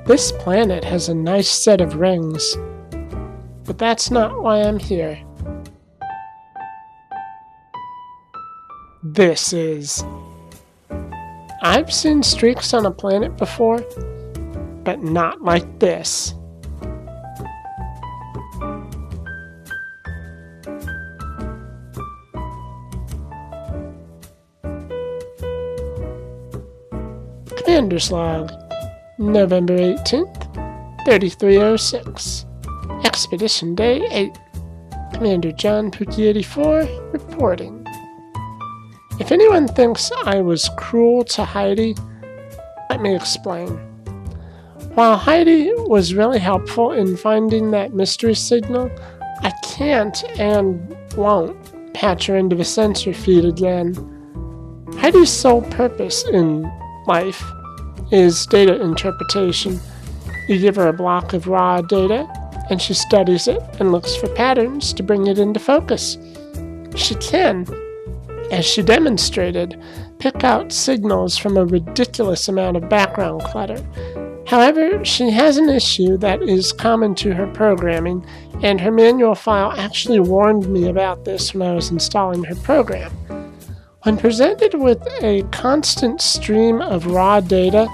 This planet has a nice set of rings, but that's not why I'm here. This is. I've seen streaks on a planet before, but not like this. Commander's Log, November 18th, 3306. Expedition Day 8. Commander John Pookie 84, reporting. If anyone thinks I was cruel to Heidi, let me explain. While Heidi was really helpful in finding that mystery signal, I can't and won't patch her into the sensor feed again. Heidi's sole purpose in life is data interpretation. You give her a block of raw data, and she studies it and looks for patterns to bring it into focus. She can, as she demonstrated, pick out signals from a ridiculous amount of background clutter. However, she has an issue that is common to her programming, and her manual file actually warned me about this when I was installing her program. When presented with a constant stream of raw data,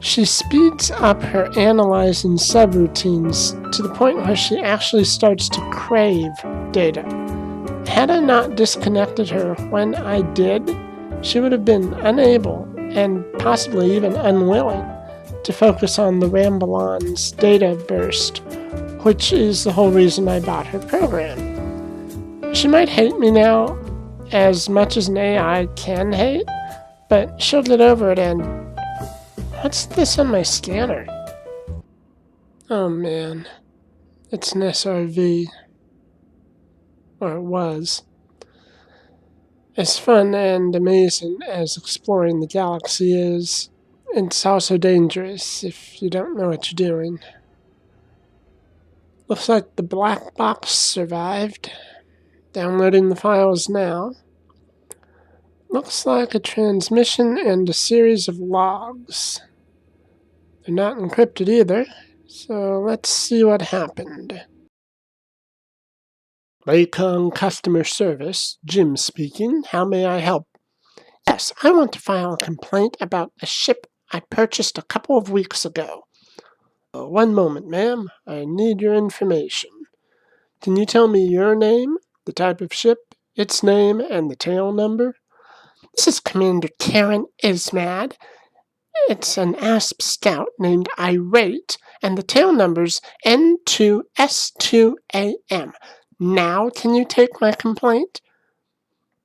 she speeds up her analyzing subroutines to the point where she actually starts to crave data. Had I not disconnected her when I did, she would have been unable, and possibly even unwilling, to focus on the Ramblon's data burst, which is the whole reason I bought her program. She might hate me now as much as an AI can hate, but she'll get over it. And what's this on my scanner? Oh man, it's an SRV. Or it was. As fun and amazing as exploring the galaxy is, it's also dangerous if you don't know what you're doing. Looks like the black box survived. Downloading the files now. Looks like a transmission and a series of logs. They're not encrypted either, so let's see what happened. Lakon Customer Service, Jim speaking. How may I help? Yes, I want to file a complaint about a ship I purchased a couple of weeks ago. One moment, ma'am. I need your information. Can you tell me your name, the type of ship, its name, and the tail number? This is Commander Karen Ismad. It's an ASP scout named Irate, and the tail number's N2S2AM. Now can you take my complaint?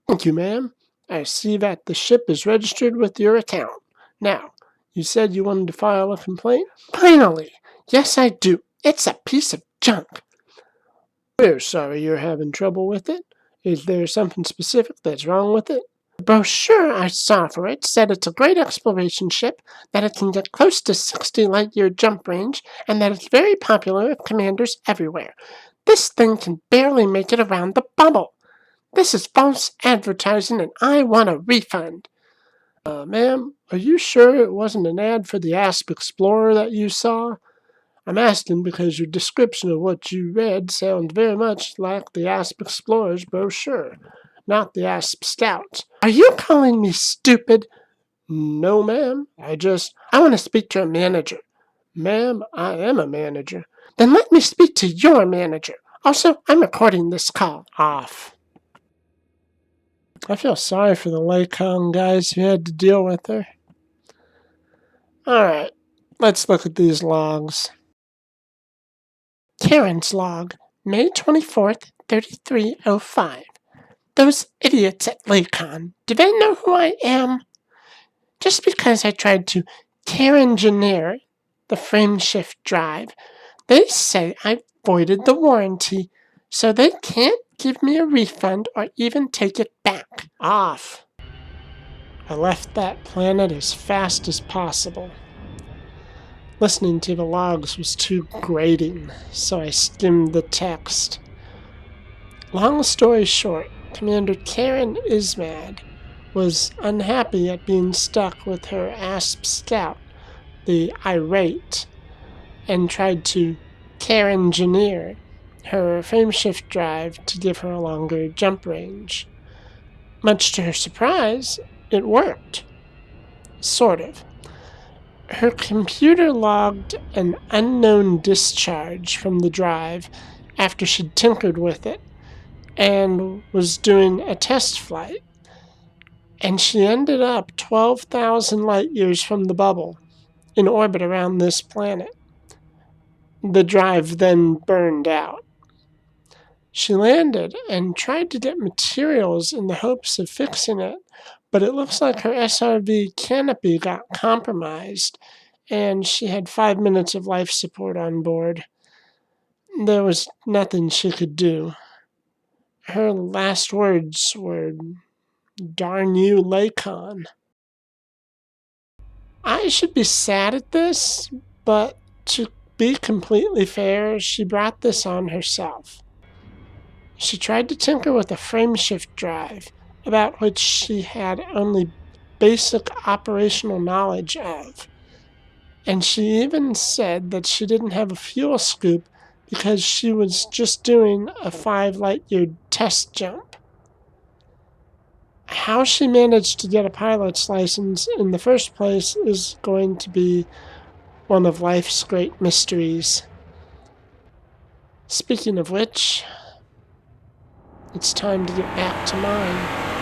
Thank you, ma'am. I see that the ship is registered with your account. Now, you said you wanted to file a complaint? Finally! Yes, I do. It's a piece of junk. We're sorry you're having trouble with it. Is there something specific that's wrong with it? The brochure I saw for it said it's a great exploration ship, that it can get close to 60 light-year jump range, and that it's very popular with commanders everywhere. This thing can barely make it around the bubble. This is false advertising, and I want a refund. Ma'am, are you sure it wasn't an ad for the ASP Explorer that you saw? I'm asking because your description of what you read sounds very much like the ASP Explorer's brochure, not the ASP Scout's. Are you calling me stupid? No, ma'am. I want to speak to a manager. Ma'am, I am a manager. Then let me speak to your manager. Also, I'm recording this call. Off. I feel sorry for the Lakon guys who had to deal with her. Alright, let's look at these logs. Karen's log, May 24th, 3305. Those idiots at Lakon, do they know who I am? Just because I tried to Karen-engineer the frameshift drive, they say I voided the warranty, so they can't give me a refund or even take it back. Off. I left that planet as fast as possible. Listening to the logs was too grating, so I skimmed the text. Long story short, Commander Karen Ismad was unhappy at being stuck with her ASP scout, the irate and tried to care engineer her frameshift drive to give her a longer jump range. Much to her surprise, it worked. Sort of. Her computer logged an unknown discharge from the drive after she'd tinkered with it and was doing a test flight. And she ended up 12,000 light years from the bubble, in orbit around this planet. The drive then burned out. She landed and tried to get materials in the hopes of fixing it, but it looks like her SRV canopy got compromised, and she had 5 minutes of life support on board. There was nothing she could do. Her last words were, "Darn you, Lacon." I should be sad at this, but to be completely fair, she brought this on herself. She tried to tinker with a frameshift drive, about which she had only basic operational knowledge of. And she even said that she didn't have a fuel scoop because she was just doing a 5 light year test jump. How she managed to get a pilot's license in the first place is going to be one of life's great mysteries. Speaking of which, it's time to get back to mine.